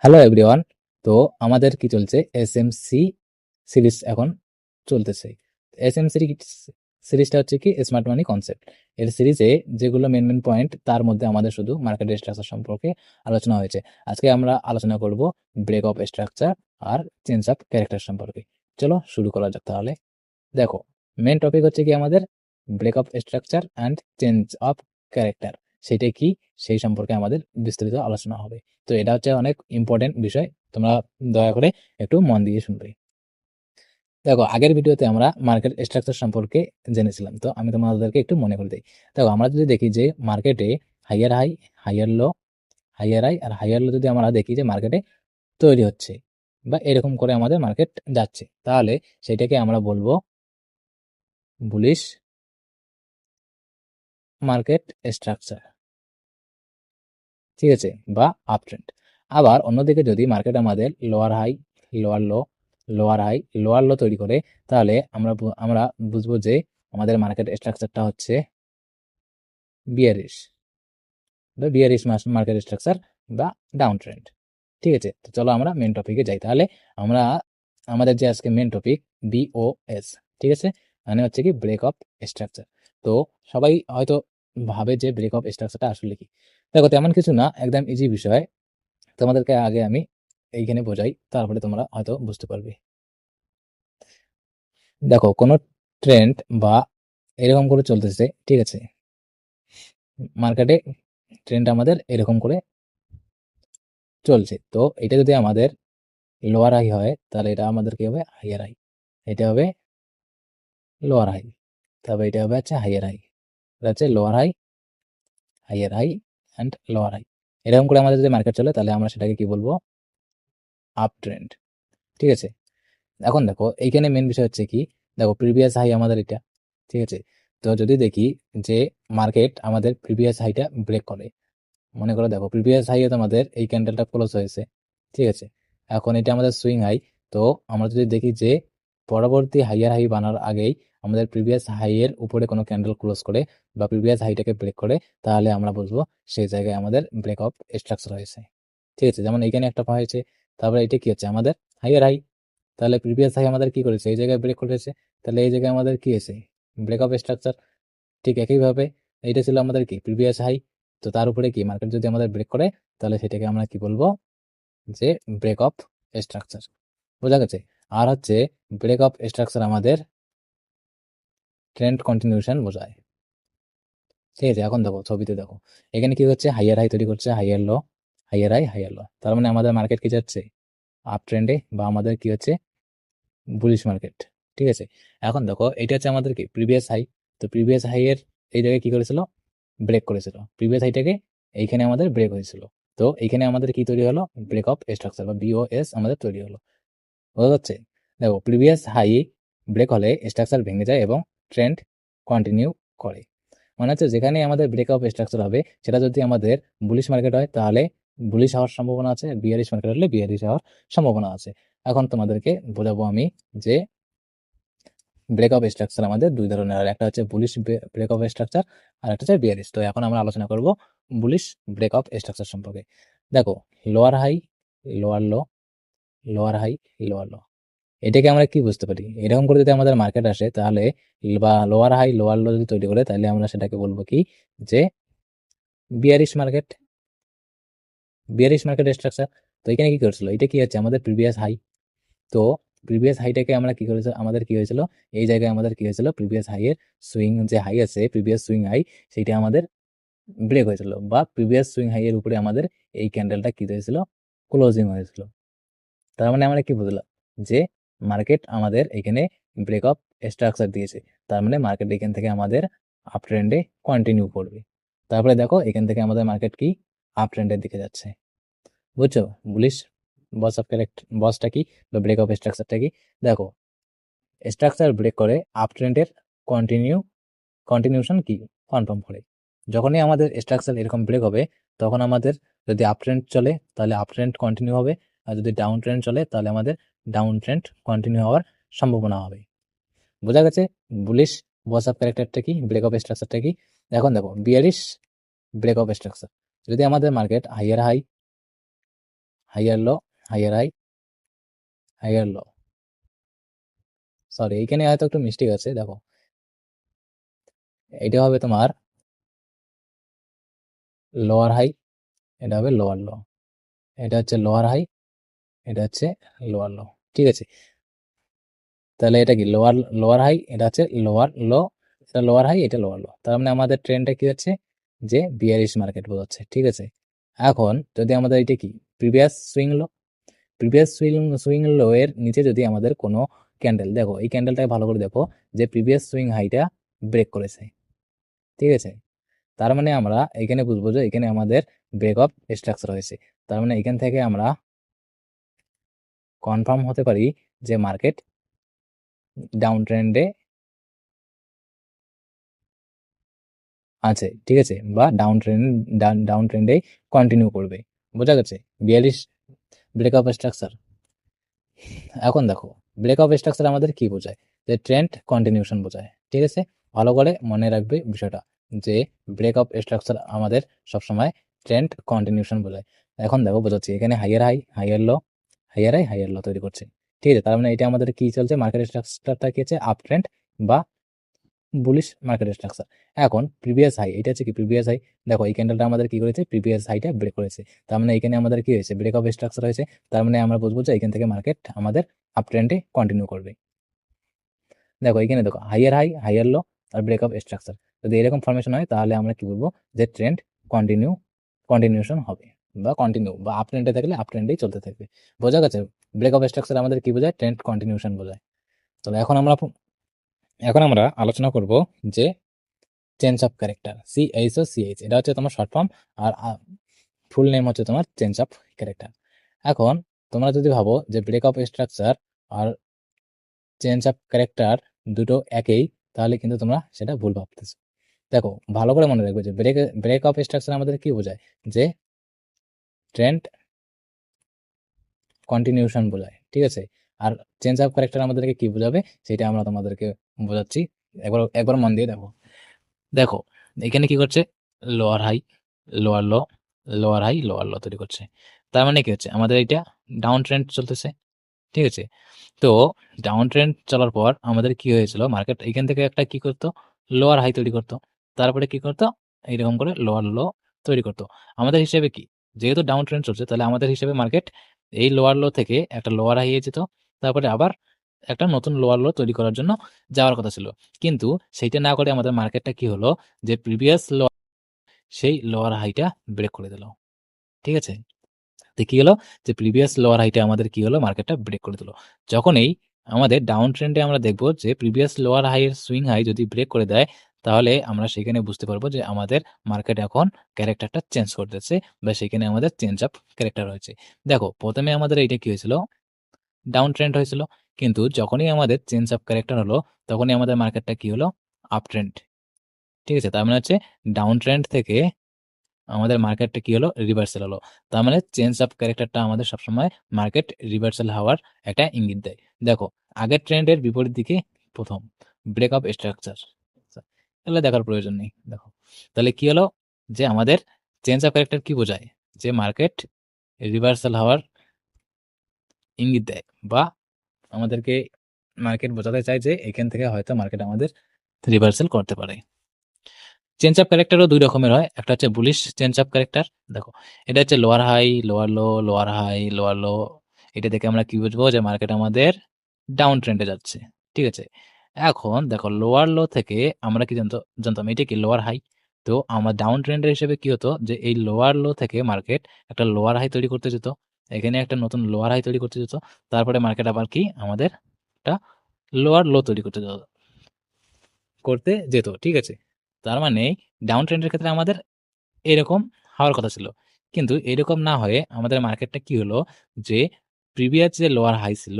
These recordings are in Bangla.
Hello everyone. তো আমাদের কি চলছে, এসএমসি সিরিজ এখন চলতেছে। এসএমসি সিরিজটা হচ্ছে কি স্মার্ট মানি কনসেপ্ট। এর সিরিজে যেগুলো মেন মেন পয়েন্ট, তার মধ্যে আমাদের শুধু মার্কেট স্ট্রাকচার সম্পর্কে আলোচনা হয়েছে। আজকে আমরা আলোচনা করব ব্রেক অফ স্ট্রাকচার আর চেঞ্জ অফ ক্যারেক্টার সম্পর্কে। চলো শুরু করা যাক তাহলে। দেখো, মেন টপিক হচ্ছে কি আমাদের break of structure and change of character. সেটা কি, সেই সম্পর্কে আমাদের বিস্তারিত আলোচনা হবে। তো এটা হচ্ছে অনেক ইম্পর্টেন্ট বিষয়, তোমরা দয়া করে একটু মন দিয়ে শুনবে। দেখো, আগের ভিডিওতে আমরা মার্কেট স্ট্রাকচার সম্পর্কে জেনেছিলাম, তো আমি তোমাদেরকে একটু মনে করে দিই। দেখো, আমরা যদি দেখি যে মার্কেটে হাইয়ার হাই, হাইয়ার লো, হাইয়ার হাই আর হাইয়ার লো যদি আমরা দেখি যে মার্কেটে তৈরি হচ্ছে বা এরকম করে আমাদের মার্কেট যাচ্ছে, তাহলে সেটাকে আমরা বলবো বুলিশ মার্কেট স্ট্রাকচার, ঠিক আছে, বা আপ ট্রেন্ড। আবার অন্যদিকে যদি মার্কেট আমাদের lower high, lower low, lower high, lower low তৈরি করে, তাহলে আমরা বুঝবো যে আমাদের মার্কেট স্ট্রাকচারটা হচ্ছে বিয়ারিশ বা বিয়ারিশ মার্কেট স্ট্রাকচার বা ডাউন ট্রেন্ড। ঠিক আছে, তো চলো আমরা মেন টপিকে যাই তাহলে। আমরা আমাদের যে আজকে মেন টপিক বিওএস, ঠিক আছে, মানে হচ্ছে কি ব্রেক অফ স্ট্রাকচার। তো সবাই হয়তো ভাবে যে ব্রেক অফ স্ট্রাকচারটা আসলে কি। দেখো, তেমন কিছু না, একদম ইজি বিষয়। তোমাদেরকে আগে আমি এইখানে বোঝাই, তারপরে তোমরা হয়তো বুঝতে পারবে। দেখো, কোনো ট্রেন্ড বা এরকম করে চলতেছে, ঠিক আছে, মার্কেটে ট্রেন্ড আমাদের এরকম করে চলছে। তো এটা যদি আমাদের লোয়ার হাই হয়, তাহলে এটা আমাদের কি হবে, হাইয়ার হাই। এটা হবে লোয়ার হাই, তবে এটা হবে হচ্ছে হাইয়ার হাই। এটা হচ্ছে lower high, higher high and lower high. এরকম করে আমাদের যদি মার্কেট চলে, তাহলে আমরা সেটাকে কি বলবো, আপ ট্রেন্ড। ঠিক আছে, এখন দেখো এইখানে মেন বিষয় হচ্ছে কি, দেখো প্রিভিয়াস হাই আমাদের এটা, ঠিক আছে। তো যদি দেখি যে মার্কেট আমাদের প্রিভিয়াস হাইটা ব্রেক করে, মনে করো দেখো প্রিভিয়াস হাই আমাদের এই ক্যান্ডেলটা ক্লোজ হয়েছে, ঠিক আছে, এখন এটা আমাদের সুইং হাই। তো আমরা যদি দেখি যে পরবর্তী হাইয়ার হাই বানার আগেই আমাদের প্রিভিয়াস হাই এর উপরে কোনো ক্যান্ডেল ক্লোজ করে বা প্রিভিয়াস হাইটাকে ব্রেক করে, তাহলে আমরা বুঝবো সেই জায়গায় আমাদের ব্রেক অফ স্ট্রাকচার হয়েছে। ঠিক আছে, যেমন এইখানে একটা হয়েছে, তারপরে এটা কি হচ্ছে আমাদের হাইয়ার হাই। তাহলে প্রিভিয়াস হাই আমাদের কি করেছে, এই জায়গায় ব্রেক করেছে, তাহলে এই জায়গায় আমাদের কি হয়েছে, ব্রেক অফ স্ট্রাকচার। ঠিক একইভাবে এইটা ছিল আমাদের কি প্রিভিয়াস হাই। তো তার উপরে কি মার্কেট যদি আমাদের ব্রেক করে, তাহলে সেটাকে আমরা কি বলবো, যে ব্রেক অফ স্ট্রাকচার। বোঝা গেছে? আর হচ্ছে ব্রেক অফ স্ট্রাকচার আমাদের ট্রেন্ড কন্টিনিউশন বোঝায়। ঠিক আছে, এখন দেখো ছবিতে দেখো, এখানে কি হচ্ছে, হাইয়ার হাই তৈরি করছে, হাইয়ার লো, হাইয়ার হাই, হাইয়ার লো। তার মানে আমাদের মার্কেট কি যাচ্ছে, আপ ট্রেন্ডে, বা আমাদের কি হচ্ছে, বুলিশ মার্কেট। ঠিক আছে, এখন দেখো এটা হচ্ছে আমাদের কি প্রিভিয়াস হাই। তো প্রিভিয়াস হাই এর এই জায়গায় কি করেছিল, ব্রেক করেছিল। প্রিভিয়াস হাইটাকে এইখানে আমাদের ব্রেক হয়েছিল। তো এইখানে আমাদের কি তৈরি হলো, ব্রেক অফ স্ট্রাকচার বা বিওএস আমাদের তৈরি হলো। বোঝা যাচ্ছে? দেখো, প্রিভিয়াস হাই ব্রেক হলে স্ট্রাকচার ভেঙে যায় এবং ট্রেন্ড কন্টিনিউ করে। মানে হচ্ছে যেখানে আমাদের ব্রেক অফ স্ট্রাকচার হবে, সেটা যদি আমাদের বুলিশ মার্কেট হয়, তাহলে বুলিশ হওয়ার সম্ভাবনা আছে, বিয়ারিশ মার্কেট হলে বিয়ারিশ হওয়ার সম্ভাবনা আছে। এখন তোমাদেরকে বোঝাবো আমি যে ব্রেক অফ স্ট্রাকচার আমাদের দুই ধরনের, আর একটা হচ্ছে বুলিশ ব্রেক অফ স্ট্রাকচার, আর একটা হচ্ছে বিয়ারিশ। তো এখন আমরা আলোচনা করব বুলিশ ব্রেক অফ স্ট্রাকচার সম্পর্কে। দেখো, lower high, lower low, lower high, lower low, এটাকে আমরা কি বুঝতে পারি, এরকম করে যদি আমাদের মার্কেট আসে, তাহলে বা লোয়ার হাই লোয়ার লো যদি তৈরি করে, তাহলে আমরা সেটাকে বলবো কি, যে bearish market, bearish market structure. তো এখানে কি করছিল, এটা কি হচ্ছে আমাদের প্রিভিয়াস হাই। তো প্রিভিয়াস হাইটাকে আমরা কি করেছিল, আমাদের কি হয়েছিল, এই জায়গায় আমাদের কি হয়েছিল, প্রিভিয়াস হাই এর সুইং যে হাই আছে, প্রিভিয়াস সুইং হাই, সেইটা আমাদের ব্রেক হয়েছিল, বা প্রিভিয়াস সুইং হাই এর উপরে আমাদের এই ক্যান্ডেলটা কি হয়েছিল, ক্লোজিং হয়েছিল। তার মানে আমরা কি বুঝলাম, যে মার্কেট আমাদের এখানে ব্রেক অফ স্ট্রাকচার দিয়েছে। তার মানে মার্কেট এখান থেকে আমাদের আপ ট্রেন্ডে কন্টিনিউ করবে। তারপরে দেখো, এখান থেকে আমাদের মার্কেট কি আপ ট্রেন্ডের দিকে যাচ্ছে। বুঝছো, বুলিশ বস অফ কারেক্ট বসটা কি বা ব্রেক অফ স্ট্রাকচারটা কি। দেখো, স্ট্রাকচার ব্রেক করে আপ ট্রেন্ডের কন্টিনিউশন কি কনফার্ম করে। যখনই আমাদের স্ট্রাকচার এরকম ব্রেক হবে, তখন আমাদের যদি আপ ট্রেন্ড চলে, তাহলে আপ ট্রেন্ড কন্টিনিউ হবে, আর যদি ডাউন ট্রেন্ড চলে, তাহলে আমাদের ডাউন ট্রেন্ড কন্টিনিউ হওয়ার সম্ভাবনা হবে। বোঝা গেছে বুলিশ বস অফ ক্যারেক্টারটা কি, ব্রেক অফ স্ট্রাকচারটা কি। এখন দেখো বিয়ারিশ ব্রেক অফ স্ট্রাকচার, যদি আমাদের মার্কেট হাইয়ার হাই, হাইয়ার লো, হাইয়ার হাই, হাইয়ার লো। সরি, এইখানে হয়তো একটু মিস্টেক আছে, দেখো এটা হবে তোমার লোয়ার হাই, এটা হবে লোয়ার লো, এটা হচ্ছে লোয়ার হাই, এটা হচ্ছে লোয়ার লো। ঠিক আছে, তাহলে এটা কি লোয়ার লোয়ার হাই, এটা হচ্ছে লোয়ার লো, এটা লোয়ার হাই, এটা লোয়ার লো। তার মানে আমাদের ট্রেন্ডটা কি হচ্ছে, যে বিয়ারিশ মার্কেট বোঝাচ্ছে। ঠিক আছে, এখন যদি আমাদের এটা কি প্রিভিয়াস সুইং লো, প্রিভিয়াস সুইং সুইং লো এর নিচে যদি আমাদের কোনো ক্যান্ডেল, দেখো এই ক্যান্ডেলটাকে ভালো করে দেখো, যে প্রিভিয়াস সুইং হাইটা ব্রেক করেছে। ঠিক আছে, তার মানে আমরা এখানে বুঝবো যে এখানে আমাদের ব্রেক অফ স্ট্রাকচার হয়েছে। তার মানে এখান থেকে আমরা কনফার্ম হতে পারি যে মার্কেট ডাউন ট্রেন্ডে আছে। ঠিক আছে, বা ডাউন ট্রেন্ডে কন্টিনিউ করবে। বোঝা গেছে 42 ব্রেক অফ স্ট্রাকচার। এখন দেখো ব্রেক অফ স্ট্রাকচার আমাদের কি বোঝায়, যে ট্রেন্ড কন্টিনিউশন বোঝায়। ঠিক আছে, ভালো করে মনে রাখবে বিষয়টা, যে ব্রেক অফ স্ট্রাকচার আমাদের সবসময় ট্রেন্ড কন্টিনিউশন বোঝায়। এখন দেখো বোঝাচ্ছি, এখানে হাইয়ার হাই, হাইয়ার লো, হাইয়ার হাই, হাইয়ার লো তৈরি করছে। ঠিক আছে, তার মানে এটা আমাদের কি চলছে, মার্কেট স্ট্রাকচারটা কি হচ্ছে, আপ ট্রেন্ড বা বুলিশ মার্কেট স্ট্রাকচার। এখন প্রিভিয়াস হাই, এটা হচ্ছে কি প্রিভিয়াস হাই, দেখো এই ক্যান্ডেলটা আমাদের কি করেছে, প্রিভিয়াস হাইটা ব্রেক করেছে। তার মানে এখানে আমাদের কি হয়েছে, ব্রেক অফ স্ট্রাকচার হয়েছে। তার মানে আমরা বুঝবো যে এখান থেকে মার্কেট আমাদের আপ ট্রেন্ডে কন্টিনিউ করবে। দেখো এখানে দেখো হাইয়ার হাই, হাইয়ার লো আর ব্রেক অফ স্ট্রাকচার, যদি এরকম ফরমেশন হয় তাহলে আমরা কি বলবো, যে ট্রেন্ড কন্টিনিউশন হবে, বা কন্টিনিউ বা আপ ট্রেন্ডে থাকলে আপ ট্রেন্ডেই চলতে থাকবে। বোঝা গেছে, ব্রেক অফ স্ট্রাকচার আমাদের কি বোঝায়, ট্রেন্ড কন্টিনিউশন বোঝায়। তবে এখন আমরা আলোচনা করব যে চেঞ্জ অফ ক্যারেক্টার, CHO, এটা হচ্ছে তোমার শর্ট ফর্ম, আর ফুল নেম হচ্ছে তোমার চেঞ্জ অফ ক্যারেক্টার। এখন তোমরা যদি ভাবো যে ব্রেক অফ স্ট্রাকচার আর চেঞ্জ অফ ক্যারেক্টার দুটো একই, তাহলে কিন্তু তোমরা সেটা ভুল ভাবতেছো। দেখো ভালো করে মনে রাখবে যে ব্রেক অফ স্ট্রাকচার আমাদের কি বোঝায়, যে ট্রেন্ড কন্টিনিউশন বোঝায়। ঠিক আছে, আর চেঞ্জ অফ ক্যারেক্টার আমাদেরকে কি বোঝাবে, সেটা আমরা তোমাদেরকে বোঝাচ্ছি। একবার একবার মন দিয়ে দেখো। দেখো এখানে কি করছে, lower high, lower low, lower high, lower low তৈরি করছে। তার মানে কি হচ্ছে, আমাদের এটা ডাউন ট্রেন্ড চলতেছে। ঠিক আছে, তো ডাউন ট্রেন্ড চলার পর আমাদের কি হয়েছিল, মার্কেট এখান থেকে একটা কি করতো, লোয়ার হাই তৈরি করতো, তারপরে কি করতো, এইরকম করে লোয়ার লো তৈরি করতো। আমাদের হিসেবে কি, যেহেতু ডাউন ট্রেন্ড চলছে, তাহলে আমাদের হিসেবে মার্কেট এই লোয়ার লো থেকে একটা লোয়ার হাই যেত, তারপরে আবার একটা নতুন লোয়ার লো তৈরি করার জন্য যাওয়ার কথা ছিল। কিন্তু সেইটা না করে আমাদের মার্কেটটা কি হলো, যে প্রিভিয়াস লো, সেই লোয়ার হাইটা ব্রেক করে দিল। ঠিক আছে, তো কি হলো, যে প্রিভিয়াস লোয়ার হাইটা আমাদের কি হলো, মার্কেটটা ব্রেক করে দিল। যখনই আমাদের ডাউন ট্রেন্ডে আমরা দেখবো যে প্রিভিয়াস লোয়ার হাই এর সুইং হাই যদি ব্রেক করে দেয়, তাহলে আমরা সেখানে বুঝতে পারবো যে আমাদের মার্কেট এখন ক্যারেক্টারটা চেঞ্জ করতেছে, বা সেখানে আমাদের চেঞ্জ অফ ক্যারেক্টার হয়েছে। দেখো প্রথমে আমাদের এইটা কি হয়েছিল, ডাউন ট্রেন্ড হয়েছিল, কিন্তু যখনই আমাদের চেঞ্জ অফ ক্যারেক্টার হলো, তখনই আমাদের মার্কেটটা কি হলো, আপ ট্রেন্ড। ঠিক আছে, তার মানে হচ্ছে ডাউন ট্রেন্ড থেকে আমাদের মার্কেটটা কি হলো, রিভার্সাল হলো। তার মানে চেঞ্জ অফ ক্যারেক্টারটা আমাদের সবসময় মার্কেট রিভার্সাল হওয়ার একটা ইঙ্গিত দেয়। দেখো আগের ট্রেন্ডের বিপরীত দিকে প্রথম ব্রেক অফ স্ট্রাকচার, এগুলো দেখার প্রয়োজন নেই। দেখো তাহলে কি হলো, যে আমাদের চেঞ্জ অফ ক্যারেক্টার কি বোঝায়, যে মার্কেট রিভার্সাল হওয়ার ইঙ্গিত দেয়, বা আমাদেরকে মার্কেট বোঝাতে চায় যে এখান থেকে হয়তো মার্কেট আমাদের রিভার্সাল করতে পারে। চেঞ্জ অফ ক্যারেক্টারও দুই রকমের হয়, একটা হচ্ছে বুলিশ চেঞ্জ অফ ক্যারেক্টার। দেখো এটা হচ্ছে lower high, lower low, lower high, lower low. এটা দেখে আমরা কি বুঝবো, যে মার্কেট আমাদের ডাউন ট্রেন্ডে যাচ্ছে। ঠিক আছে, এখন দেখো লোয়ার লো থেকে আমরা কি জানতাম এটা কি লোয়ার হাই। তো আমার ডাউন ট্রেন্ডের হিসেবে কি হতো, যে এই লোয়ার লো থেকে মার্কেট একটা লোয়ার হাই তৈরি করতে যেত, এখানে একটা নতুন লোয়ার হাই তৈরি করতে যেত, তারপরে মার্কেট আবার কি আমাদের একটা লোয়ার লো তৈরি করতে যেত। ঠিক আছে, তার মানে ডাউন ট্রেন্ডের ক্ষেত্রে আমাদের এরকম হওয়ার কথা ছিল, কিন্তু এরকম না হয়ে আমাদের মার্কেটটা কি হলো, যে প্রিভিয়াস যে লোয়ার হাই ছিল,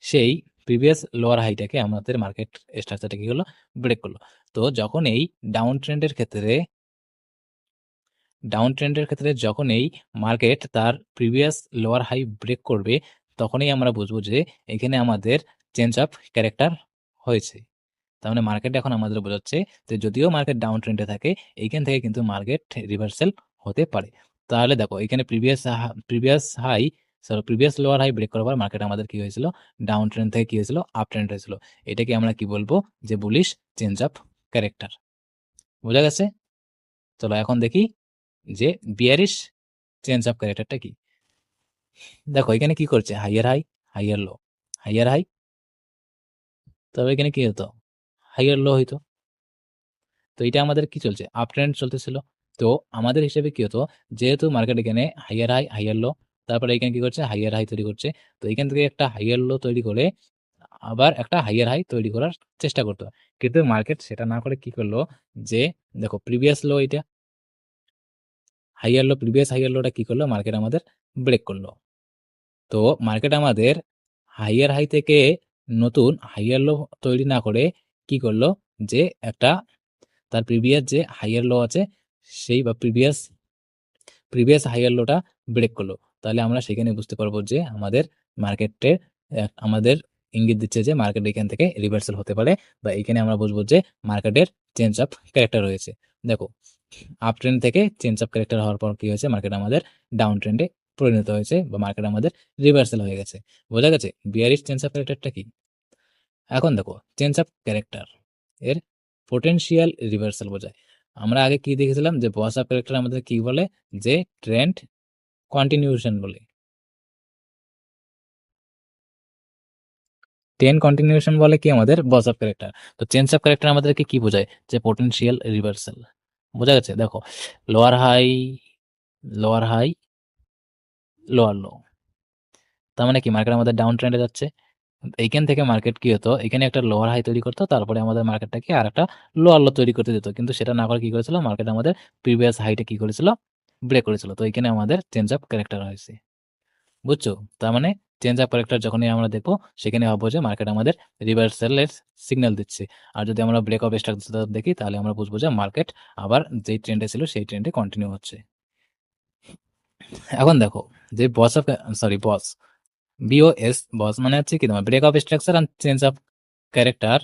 সেই প্রিভিয়াস লোয়ার হাইটাকে আমাদের মার্কেট স্ট্রাকচারটা কি হলো, ব্রেক করলো। তো যখন এই ডাউন ট্রেন্ডের ক্ষেত্রে যখন এই মার্কেট তার প্রিভিয়াস লোয়ার হাই ব্রেক করবে, তখনই আমরা বুঝবো যে এখানে আমাদের চেঞ্জ অফ ক্যারেক্টার হয়েছে। তার মানে মার্কেট এখন আমাদের বোঝাচ্ছে যে যদিও মার্কেট ডাউন ট্রেন্ডে থাকে, এইখান থেকে কিন্তু মার্কেট রিভার্সাল হতে পারে। তাহলে দেখো এখানে প্রিভিয়াস লোয়ার হাই ব্রেক করার পর মার্কেট আমাদের কি হয়েছিল, ডাউন ট্রেন্ড থেকে কি হয়েছিল, আপ ট্রেন্ড হয়েছিল। এটাকে আমরা কি বলবো, যে বুলিশ চেঞ্জ অফ ক্যারেক্টার। বোঝা গেছে? চলো এখন দেখি যে বিয়ারিশ চেঞ্জ অফ ক্যারেক্টারটা কি। দেখো এখানে কি করছে, হাইয়ার হাই, হাইয়ার লো, হাইয়ার হাই, তবে এখানে কি হতো, হাইয়ার লো হইতো। তো এটা আমাদের কি চলছে, আপ ট্রেন্ড চলতেছিল। তো আমাদের হিসেবে কি হতো, যেহেতু মার্কেট এখানে হাইয়ার হাই, হাইয়ার লো, তারপরে এখানে কি করছে, হাইয়ার হাই তৈরি করছে। তো এখান থেকে একটা হাইয়ার লো তৈরি করে আবার একটা হাইয়ার হাই তৈরি করার চেষ্টা করতো, কিন্তু মার্কেট সেটা না করে কি করলো, যে দেখো প্রিভিয়াস লো, এটা হাইয়ার লো, প্রিভিয়াস হাইয়ার লোটা কি করলো, মার্কেট আমাদের ব্রেক করলো। তো মার্কেট আমাদের হাইয়ার হাই থেকে নতুন হাইয়ার লো তৈরি না করে কি করলো, যে একটা তার প্রিভিয়াস যে হাইয়ার লো আছে সেই বা প্রিভিয়াস হাইয়ার লোটা ব্রেক করলো। তাহলে আমরা সেখানে বুঝতে পারবো যে আমাদের মার্কেটে আমাদের ইঙ্গিত দিচ্ছে যে মার্কেট এখান থেকে রিভার্সাল হতে পারে, বা এখানে আমরা বুঝবো যে মার্কেটের চেঞ্জ অফ ক্যারেক্টার রয়েছে। দেখো আপ ট্রেন্ড থেকে চেঞ্জ অফ ক্যারেক্টার হওয়ার পর কি হয়েছে, মার্কেট আমাদের ডাউন ট্রেন্ডে পরিণত হয়েছে, বা মার্কেট আমাদের রিভার্সাল হয়ে গেছে। বোঝা গেছে বিয়ারিশ চেঞ্জ অফ ক্যারেক্টারটা কি। এখন দেখো চেঞ্জ অফ ক্যারেক্টার এর পোটেনশিয়াল রিভার্সাল বোঝায়। আমরা আগে কি দেখেছিলাম, যে বস অফ ক্যারেক্টার আমাদের কি বলে, যে ট্রেন্ড কন্টিনিউশন বলে, ট্রেন্ড কন্টিনিউশন বলে কি আমাদের বস অফ ক্যারেক্টার। তো চেঞ্জ অফ ক্যারেক্টার আমাদেরকে কি বোঝায়, যে পোটেনশিয়াল রিভার্সাল। বোঝা গেছে? দেখো lower high, lower high, lower low, তার মানে কি মার্কেট আমাদের ডাউন ট্রেন্ডে যাচ্ছে। এইখান থেকে মার্কেট কি হতো, এখানে একটা লোয়ার হাই তৈরি করতো, তারপরে আমাদের মার্কেটটাকে আর একটা লোয়ার লো তৈরি করতে দিত, কিন্তু সেটা না করে কি করেছিল, মার্কেট আমাদের প্রিভিয়াস হাইটা কি করেছিল, ব্রেক করেছিল। তো এখানে আমাদের চেঞ্জ অফ ক্যারেক্টার হয়েছে। বুঝছো? তার মানে চেঞ্জ অফ ক্যারেক্টার যখনই আমরা দেখবো, সেখানে ভাববো যে মার্কেট আমাদের রিভার্সালের সিগন্যাল দিচ্ছে। আর যদি আমরা ব্রেক অফ স্ট্রাকচার দেখি, তাহলে আমরা বুঝবো যে মার্কেট আবার যেই ট্রেন্ডে ছিল সেই ট্রেন্ডে কন্টিনিউ হচ্ছে। এখন দেখো যে বস অফ বস, বিওএস, বস মানে হচ্ছে কি, তোমার break of structure and change of character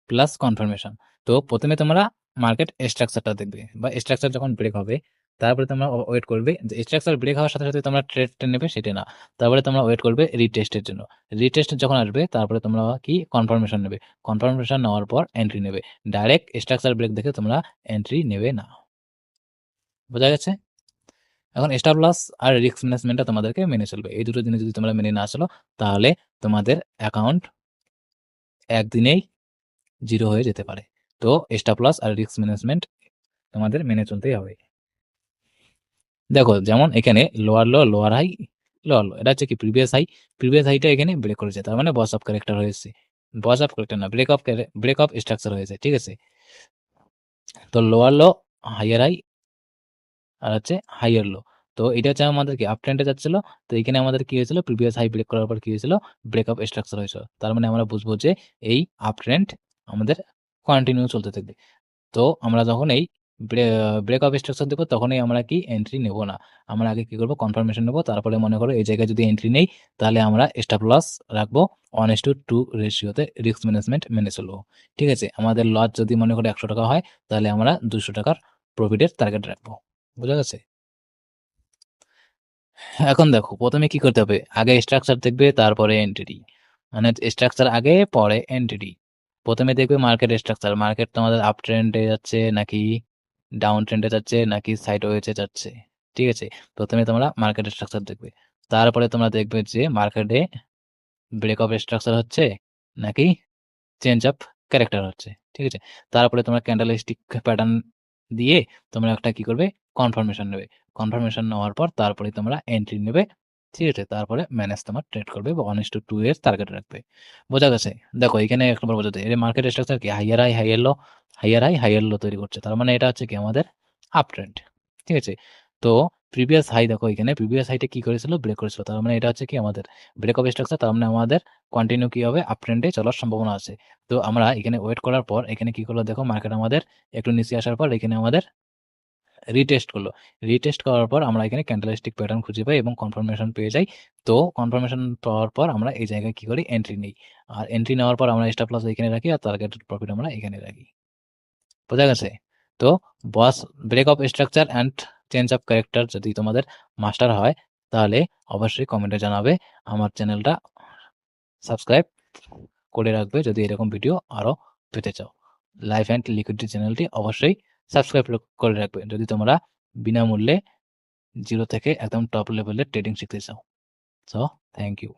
plus confirmation. তো প্রথমে তোমরা মার্কেট স্ট্রাকচারটা দেখবে, বা স্ট্রাকচার যখন ব্রেক হবে তারপরে তোমরা ওয়েট করবে, যে স্ট্রাকচার ব্রেক হওয়ার সাথে সাথে তোমরা ট্রেড নেবে সেটা না, তারপরে তোমরা ওয়েট করবে রিটেস্টের জন্য। রিটেস্ট যখন আসবে তারপরে তোমরা কি কনফার্মেশন নেবে, কনফার্মেশন নেওয়ার পর এন্ট্রি নেবে। ডাইরেক্ট স্ট্রাকচার ব্রেক দেখে তোমরা এন্ট্রি নেবে না। বোঝা গেছে? এখন স্টার লস আর রিস্ক ম্যানেজমেন্টটা তোমাদেরকে মেনে চলবে। এই দুটো জিনিস যদি তোমরা মেনে না চলো, তাহলে তোমাদের অ্যাকাউন্ট একদিনেই জিরো হয়ে যেতে পারে। তো স্টপ লস আর রিস্ক ম্যানেজমেন্ট তোমাদের মেনে চলতেই হবে। দেখো যেমন এখানে lower low, lower high, lower low, এটা হচ্ছে কি প্রিভিয়াস হাই, প্রিভিয়াস হাইটা এখানে ব্রেক করেছে, তার মানে বস অফ ক্যারেক্টার হয়েছে, বস অফ ক্যারেক্টার না, ব্রেক অফ স্ট্রাকচার হয়েছে। ঠিক আছে? তো লোয়ার লো, হাইয়ার হাই, আর হচ্ছে হাইয়ার লো। তো এটা হচ্ছে আমাদের কি আপ ট্রেন্ডে যাচ্ছিল। তো এখানে আমাদের কি হয়েছিল, প্রিভিয়াস হাই ব্রেক করার পর কি হয়েছিল, ব্রেক অফ স্ট্রাকচার হয়েছিল। তার মানে আমরা বুঝবো যে এই আপ ট্রেন্ড আমাদের কন্টিনিউ চলতে থাকবে। তো আমরা যখন এই ব্রেক অফ স্ট্রাকচার দেবো, তখনই আমরা কি এন্ট্রি নেব না, আমরা আগে কি করবো, কনফার্মেশন নেবো। তারপরে মনে করো এই জায়গায় যদি এন্ট্রি নেই, তাহলে আমরা স্টপ লস রাখবো 1:2 রেশিওতে, রিস্ক ম্যানেজমেন্ট মেনে চলবো। ঠিক আছে? আমাদের লস যদি মনে করো 100 টাকা হয়, তাহলে আমরা 200 টাকার প্রফিটের টার্গেট রাখবো। বোঝা গেছে? এখন দেখো প্রথমে কি করতে হবে, আগে স্ট্রাকচার দেখবে তারপরে এন্টিটি, মানে স্ট্রাকচার আগে পরে এন্টিটি। প্রথমে দেখবে মার্কেট স্ট্রাকচার, মার্কেট তোমাদের আপ ট্রেন্ডে যাচ্ছে নাকি ডাউন ট্রেন্ডে যাচ্ছে নাকি সাইডওয়েজে যাচ্ছে। ঠিক আছে? প্রথমে তোমরা মার্কেট স্ট্রাকচার দেখবে, তারপরে তোমরা দেখবে যে মার্কেটে ব্রেক অফ স্ট্রাকচার হচ্ছে নাকি চেঞ্জ অফ ক্যারেক্টার হচ্ছে। ঠিক আছে? তারপরে তোমরা ক্যান্ডেলস্টিক প্যাটার্ন দিয়ে তোমরা একটা কি করবে, কনফার্মেশন নেবে। কনফার্মেশন নেওয়ার পর তারপরে তোমরা এন্ট্রি নেবে। ঠিক আছে? তারপরে ম্যানেজ তোমার ট্রেড করবে, বা 1:2 এর টার্গেট রাখবে। বোঝা গেছে? দেখো এখানে একবার বোঝাতে, এর মার্কেট স্ট্রাকচার কি, হাইয়ার হাই, হাইয়ার লো, হাইয়ার হাই, হাইয়ার লো তৈরি করছে। তার মানে এটা হচ্ছে কি আমাদের আপ ট্রেন্ড। ঠিক আছে? তো প্রিভিয়াস হাই, দেখো এখানে প্রিভিয়াস হাইটা কি করেছিল, ব্রেক করেছিল। তার মানে এটা হচ্ছে কি আমাদের ব্রেক অফ স্ট্রাকচার। তার মানে আমাদের কন্টিনিউ কি হবে, আপ ট্রেন্ডে চলার সম্ভাবনা আছে। তো আমরা এখানে ওয়েট করার পর এখানে কি করলো, দেখো মার্কেট আমাদের একটু নিচে আসার পর এখানে আমাদের রিটেস্ট করলো। রিটেস্ট করার পর আমরা এখানে ক্যান্ডেলস্টিক প্যাটার্ন খুঁজে পাই এবং কনফার্মেশন পেয়ে যাই। তো কনফার্মেশন পাওয়ার পর আমরা এই জায়গায় কি করি, এন্ট্রি নিই। আর এন্ট্রি নেওয়ার পর আমরা স্টপ লস এখানে রাখি, আর টার্গেটেড প্রফিট আমরা এখানে রাখি। বোঝা গেছে? তো boss, break of structure and change of character যদি তোমাদের মাস্টার হয় তাহলে অবশ্যই কমেন্টে জানাবে। আমার চ্যানেলটা সাবস্ক্রাইব করে রাখবে যদি এরকম ভিডিও আরও পেতে চাও। লাইফ অ্যান্ড লিকুইডিটি চ্যানেলটি অবশ্যই সাবস্ক্রাইব করে রাখবে যদি তোমরা বিনামূল্যে 0 থেকে একদম টপ লেভেলের ট্রেডিং শিখতে চাও। So thank you.